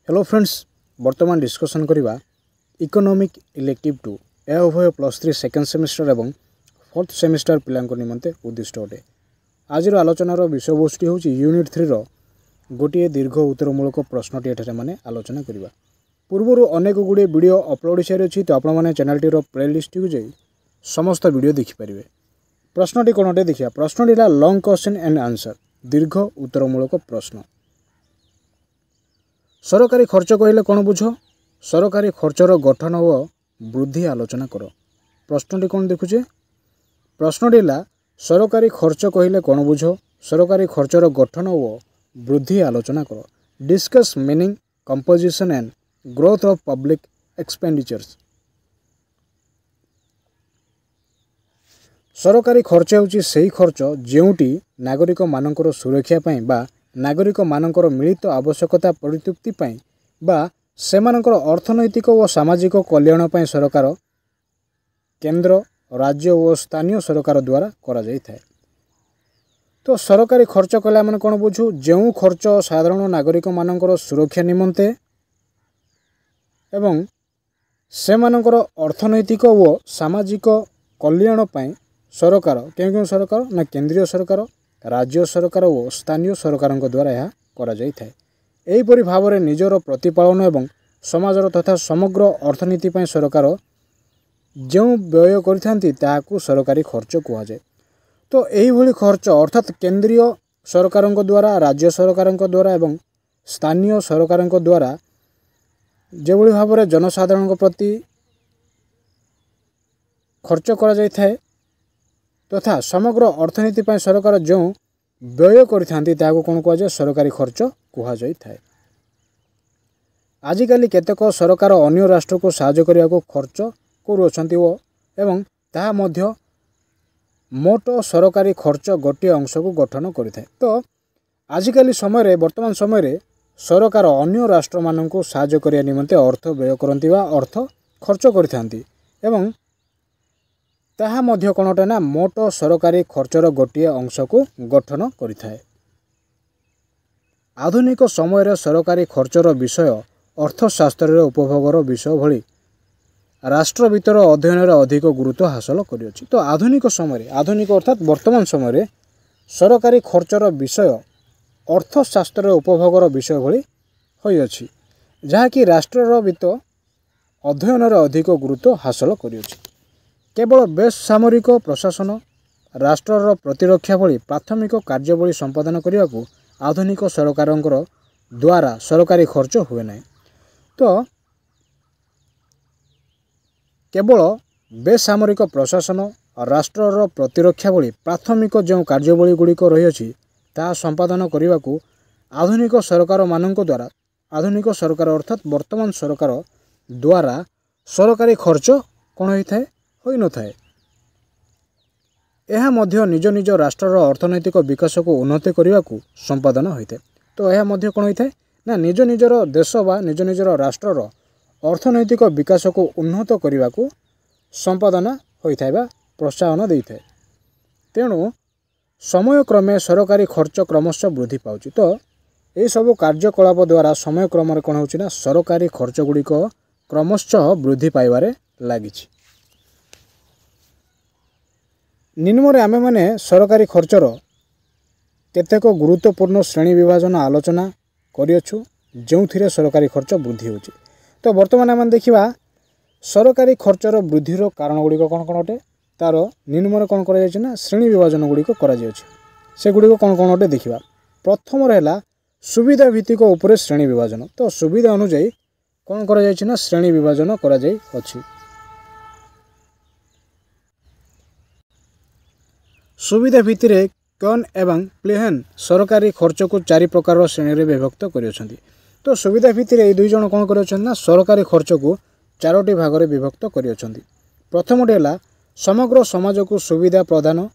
Hello friends, वर्तमान discussion करवा economic elective 2 यह उभय +3 सेकेंड सेमिस्टर एवं 4th सेमिस्टर पिला निमंते उद्दिष्ट अटे। आज आलोचनार विषय वस्तु हूँ यूनिट 3 गोटे दीर्घ उत्तरमूलक प्रश्नटी एठारे माने आलोचना करवा। पूर्वर अनेक गुड़े वीडियो अपलोड हो सारी अच्छी, तो आपने चैनल प्लेलिस्ट को जाई समस्त वीडियो देखिपारे। प्रश्नटी कौन अटे देखिए। प्रश्नटी लॉन्ग क्वेश्चन एंड आंसर, दीर्घ उत्तरमूलक प्रश्न। सरकारी खर्च कहले कौन बुझ? सरकारी खर्चर गठन व वृद्धि आलोचना कर। प्रश्नटी कौन देखुचे? प्रश्नटी सरकारी खर्च कहले कौन बुझ? सरकारी खर्चर गठन व वृद्धि आलोचना कर। Discuss meaning, composition and growth of public expenditures. सरकारी खर्च होची सेही खर्च जेउटी नागरिक मानकर सुरक्षा पई बा नागरिक मानकर मिलित आवश्यकता परितृप्ति पई बा सेमानकर अर्थनैतिक व सामाजिक कल्याण पई सरकार, केंद्र, राज्य व स्थानीय सरकार द्वारा करा जाई थाए। तो सरकारी खर्च कला माने कोन बुझू? जेउ खर्च साधारण नागरिक मानकर सुरक्षा निमंते एवं सेमानकर अर्थनैतिक व सामाजिक कल्याण पई सरकार, केउं सरकार ना केंद्रीय सरकार, राज्य सरकार और स्थानीय सरकार द्वारा यह करा जाई थाए। एहीपरि भाव निजर प्रतिपालन एवं समाजर तथा समग्र अर्थनीति पई सरकार जो व्यय करिथांती ताहाकू सरकारी खर्च कुहा जाए। तो एही भली खर्च अर्थात केंद्रीय सरकार द्वारा, राज्य सरकार द्वारा एवं स्थानीय सरकार द्वारा जेभली भाव जनसाधारण प्रति खर्च करा जाई थाए तथा समग्र अर्थनीति पई सरकार जो व्यय करिथांती ताहाकू कोन कुहा जाए? सरकारी खर्च कुहा जाई थाए। आजिकाली केतेक सरकार अन्य राष्ट्र को साहाय्य करिया को खर्च करूछंती एवं ताहा मध्य मोट सरकारी खर्च गोटे अंश को गठन करिथाए। तो आजिकाली समय रे, वर्तमान समय रे सरकार अन्य राष्ट्र माननकु साहाय्य करिया निमंते अर्थ व्यय करंती बा अर्थ खर्च करिथांती एवं ताहा मध्य कोनटा ना मोट सरकारी खर्चर गोटे अंश को गठन करिथाए। आधुनिक समय रे सरकारी खर्चर विषय अर्थशास्त्र उपभोगर विषय भली राष्ट्र भीतर अध्ययन अधिक गुरुत्व हासिल करियछि। तो आधुनिक समय, आधुनिक अर्थात वर्तमान समय रे सरकारी खर्चर विषय अर्थशास्त्र उपभोगर विषय भली होइछि, जहाँकि राष्ट्रर भीतर अध्ययन अधिक गुरुत्व हासिल करियछि। केवल बेसामरिक प्रशासन, राष्ट्रर प्रतिरक्षा भली प्राथमिक कार्यावली संपादन करने को आधुनिक सरकार द्वारा सरकारी खर्च हुए ना। तो केवल बेसामरिक प्रशासन, राष्ट्रर प्रतिरक्षा भली प्राथमिक जो कार्यावली गुड़िक रही ता संपादन करने को आधुनिक सरकार मानक द्वारा, आधुनिक सरकार अर्थात वर्तमान सरकार द्वारा सरकारी खर्च कौन होता है? होई न थाए। यह मध्य निज निज राष्ट्रर अर्थनैतिक विकास को उन्नति करने को संपादन होता है। तो यह मध्य कौन होता है ना निज निजर देश बा निज निजर राष्ट्रर अर्थनैतिक विकास को उन्नत करने को संपादन होता है बा प्रोत्साहन देता है। तेणु समय क्रमे सरकारी खर्च क्रमशः वृद्धि पाउछि। तो यह सब कार्यकलाप द्वारा समय क्रम कौन होछि ना सरकारी खर्च गुड़िक क्रमशः वृद्धि पाइबारे लागिछि। निम्न आमे माने सरकारी खर्चर केतेक गुरुत्वपूर्ण श्रेणी विभाजन आलोचना करियछु जो सरकारी खर्च वृद्धि होछि। तो वर्तमान आम देखा सरकारी खर्चर वृद्धिर कारण गुड़िक कौन कौन अटे तार निम्न कौन कर श्रेणी विभाजन गुड़िक से गुड़िक कौन कौन अटे देखा। प्रथम रहा सुविधा भित्तिक उपरे श्रेणी विभाजन। तो सुविधा अनुଯାयी कौन कर श्रेणी विभाजन कर। सुविधा भित्तिर कौन एवं प्लेहन सरकारी खर्च को 4 प्रकार श्रेणी रे विभक्त करियछन्ति। तो सुविधा भित्तिर ए दुई जन कौन करियछन्ति ना सरकारी खर्च को 4टी भाग रे विभक्त करियछन्ति। प्रथमटी है समग्र समाज को सुविधा प्रदान,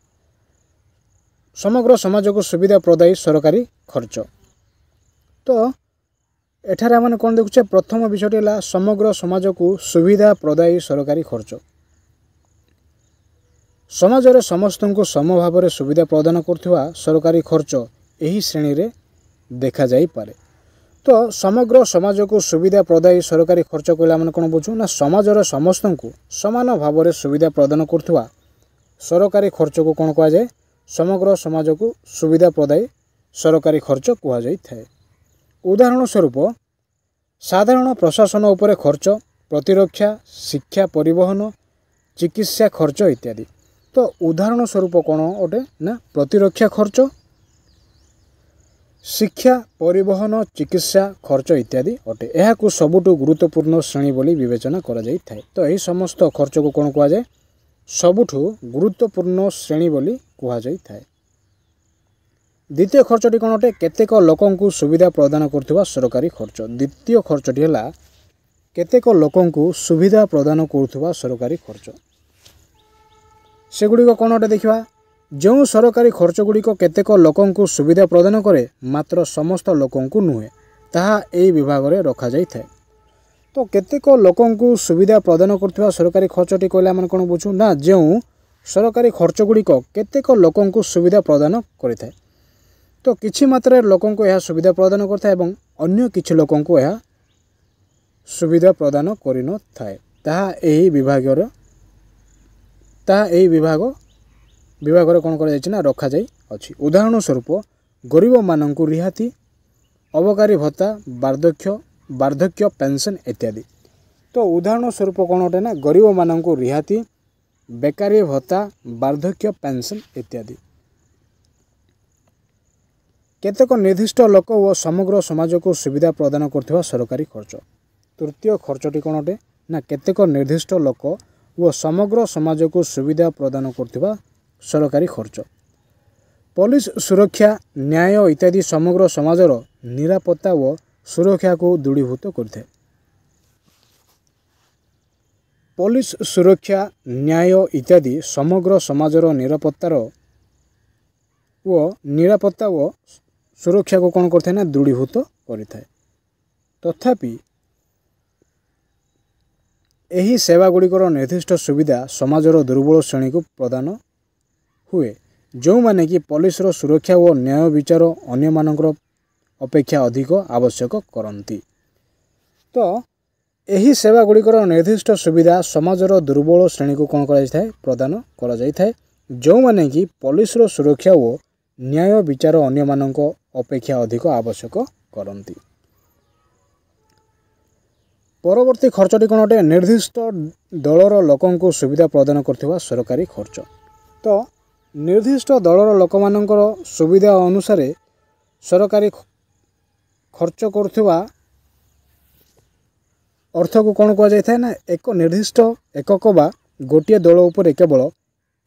समग्र समाज को सुविधा प्रदायी सरकारी खर्च। तो एठारे माने कौन देखुछे? प्रथम विषयटी है समग्र समाज को सुविधा प्रदायी सरकारी खर्च। समाजरे समस्त को सम भाव में सुविधा प्रदान करथुवा सरकारी खर्च यही श्रेणी रे देखा जाई पारे। तो समग्र समाज को सुविधा प्रदायी सरकारी खर्च कहला मैंने कौन बुझू ना समाजर समस्त को समान भाव में सुविधा प्रदान करथुवा सरकारी खर्च को कौन कह जाए समग्र समाज को सुविधा प्रदायी सरकारी खर्च कह जाए। उदाहरण स्वरूप साधारण प्रशासन उपर खर्च प्रतिरक्षा शिक्षा परिवहन चिकित्सा खर्च इत्यादि। तो उदाहरण स्वरूप कौन अटे ना प्रतिरक्षा खर्च शिक्षा परिवहन चिकित्सा खर्च इत्यादि अटे। यह सबुठ गुरुत्वपूर्ण श्रेणी बोली विवेचना करा जाई थाए। तो यही समस्त खर्च को कौन कह जाए सबुठ गुरुत्वपूर्ण श्रेणी बोली कह जाई थाए। द्वितीय खर्चटी कौन अटे केतेक लोकंकु सुविधा प्रदान करथुवा सरकारी खर्च। द्वितीय खर्चटी है केतेक लोकंकु सुविधा प्रदान करथुवा सरकारी खर्च। सेगुड़ी कौन अटे देखा जो सरकारी खर्च गुड़िक केतेक लोकंकु सुविधा प्रदान करे मात्र समस्त लोकंकु नुहे ताहा एई विभाग रे रखा जाई थाए। तो केतेक लोकंकु सुविधा प्रदान करथुवा सरकारी खर्चटी कहले आमन कोन बुझू ना जो सरकारी खर्च गुड़िक केतेक लोकंकु सुविधा प्रदान करिथाए। तो किछि मात्रा लोकंकु यह सुविधा प्रदान करथाए एवं अन्य किछि लोकंकु यह सुविधा प्रदान करिन थाए ताहा एई विभाग कौन कर रखा जाई अछि। उदाहरण स्वरूप गरीब मानंकु रिहाती अबकारी भत्ता वार्धक्य पेंशन इत्यादि। तो उदाहरण स्वरूप कौन अटे ना गरीब मानंकु रिहाती बेकारी भत्ता वार्धक्य पेंशन इत्यादि। केतेक निर्दिष्ट लोक व समग्र समाज को सुविधा प्रदान करथिबा सरकारी खर्च। तृतीय खर्चटी कौन अटे ना केतेक निर्दिष्ट लोक व समग्र समाज को सुविधा प्रदान करथिबा सरकारी खर्च। पुलिस सुरक्षा न्याय इत्यादि समग्र समाजर निरापत्ता व सुरक्षा को दृढ़ीभूत करते। पुलिस सुरक्षा न्याय इत्यादि समग्र समाजर निरापत्ता व सुरक्षा को कौन करते ना दृढ़ीभूत करते। तथापि एही सेवा गुड़िकर निर्दिष्ट सुविधा समाजर दुर्बल श्रेणी को प्रदान हुए जो माने कि पुलिस रो सुरक्षा और न्याय विचार अन्य मानकर अपेक्षा अधिक आवश्यक करती। तो एही सेवा गुड़िकर निर्दिष्ट सुविधा समाजर दुर्बल श्रेणी को कौन कर प्रदान कर जो माने कि पुलिस रो सुरक्षा और न्याय विचार अन्य मानक अपेक्षा अधिक आवश्यक करती। परवर्ती खर्चटी कौन अटे निर्दिष्ट दलर लोकंकु सुविधा प्रदान करथिबा सरकारी खर्च। तो निर्दिष्ट दलर लोक मानकर सुविधा अनुसार सरकारी खर्च करथिबा अर्थ को कौन कह जाए ना एक निर्दिष्ट एकक बा गोटे दल उपर केवल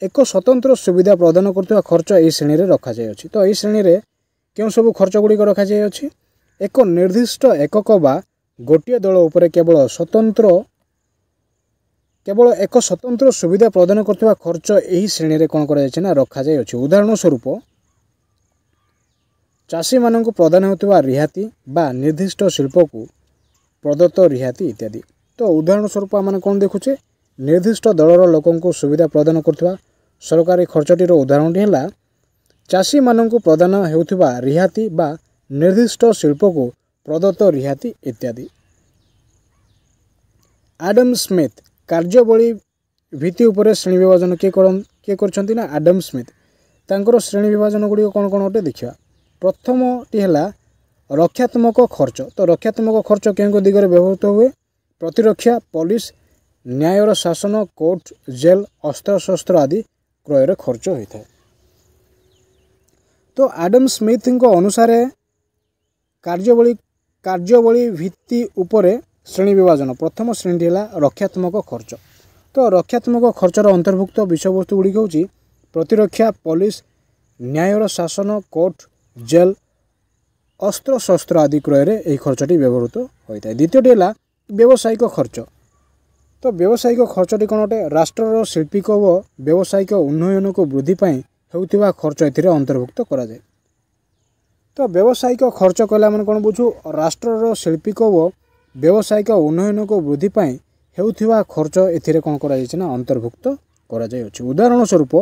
एक स्वतंत्र सुविधा प्रदान करथिबा खर्च एई श्रेणी रे रखा जाय अछि। तो एई श्रेणी रे केउ सब खर्च गुडी रखा जाय अछि एक निर्दिष्ट एकक बा गोटे दल उपर केवल एक स्वतंत्र सुविधा प्रदान करथिबा खर्च एही श्रेणी रे कौन करा जाय ना रखा जाय अछि। उदाहरण स्वरूप चाषी मानक प्रदान होतिबा रिहाती बा निर्दिष्ट शिल्प को प्रदत्त रिहाती इत्यादि। तो उदाहरण स्वरूप आम कौन देखुचे निर्दिष्ट दलर लोकंकु सुविधा प्रदान करथिबा सरकारी खर्चटीर उदाहरणटी है चाषी मानक प्रदान होतिबा रिहाती बा निर्दिष्ट शिल्प को प्रदत्त रिहाती इत्यादि। आडम स्मिथ कार्यबली भित्ति उपरे श्रेणी विभाजन किए करछंती ना आडम स्मिथ तांकर श्रेणी विभाजन गुड़ी कौन कौन अटे देखिया। प्रथम टी है रक्षात्मक खर्च। तो रक्षात्मक खर्च केउ दिगरे व्यवहृत हुए प्रतिरक्षा पुलिस न्यायर शासन कोर्ट जेल अस्त्र शस्त्र आदि क्रय खर्च होता है। तो आडम स्मिथ अनुसार कार्यबली भित्ति उपरे श्रेणी विभाजन प्रथम श्रेणी है रक्षात्मक खर्च। तो रक्षात्मक खर्चर अंतर्भुक्त विषयवस्तु गुड़िक हूँ प्रतिरक्षा पुलिस न्यायर शासन कोर्ट जेल अस्त्र शस्त्र आदि क्रय यह खर्चटी व्यवहृत होता है। द्वितीयटी है व्यावसायिक खर्च। तो व्यावसायिक खर्चटी कौन अटे राष्ट्रर शिल्पिक व व्यावसायिक उन्नयन को वृद्धि होता खर्च अंतर्भुक्त करा जाए। तो व्यावसायिक खर्च कहला मैंने कौन बुझू राष्ट्रर शिल्पिक व व्यावसायिक उन्नयन को वृद्धि होता खर्च ए कौन करा अंतर्भुक्त करा जाय। उदाहरण स्वरूप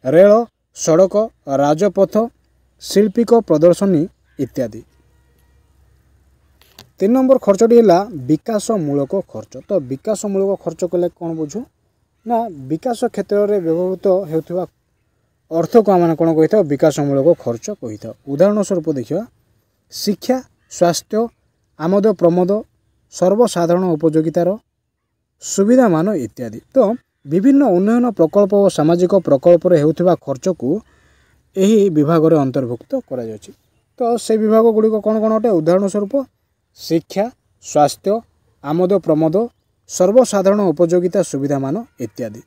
रेल सड़क राजपथ शिल्पिक प्रदर्शनी इत्यादि। 3 नंबर खर्चटी है विकासमूलक खर्च। तो विकासमूलक खर्च कले कौन बुझू ना विकास क्षेत्र में व्यवहृत होता अर्थ को आम कौन कही था विकासमूलक खर्च कही था। उदाहरण स्वरूप देखा शिक्षा स्वास्थ्य आमोद प्रमोद सर्वसाधारण उपयोगितार सुविधा मान इत्यादि। तो विभिन्न उन्नयन प्रकल्प और सामाजिक प्रकल्प होता खर्च को यही विभाग में अंतर्भुक्त करा जायछि। तो से विभाग गुड़िक कौन कौन अटे उदाहरण स्वरूप शिक्षा स्वास्थ्य आमोद प्रमोद सर्वसाधारण उपयोगिता सुविधा मान इत्यादि।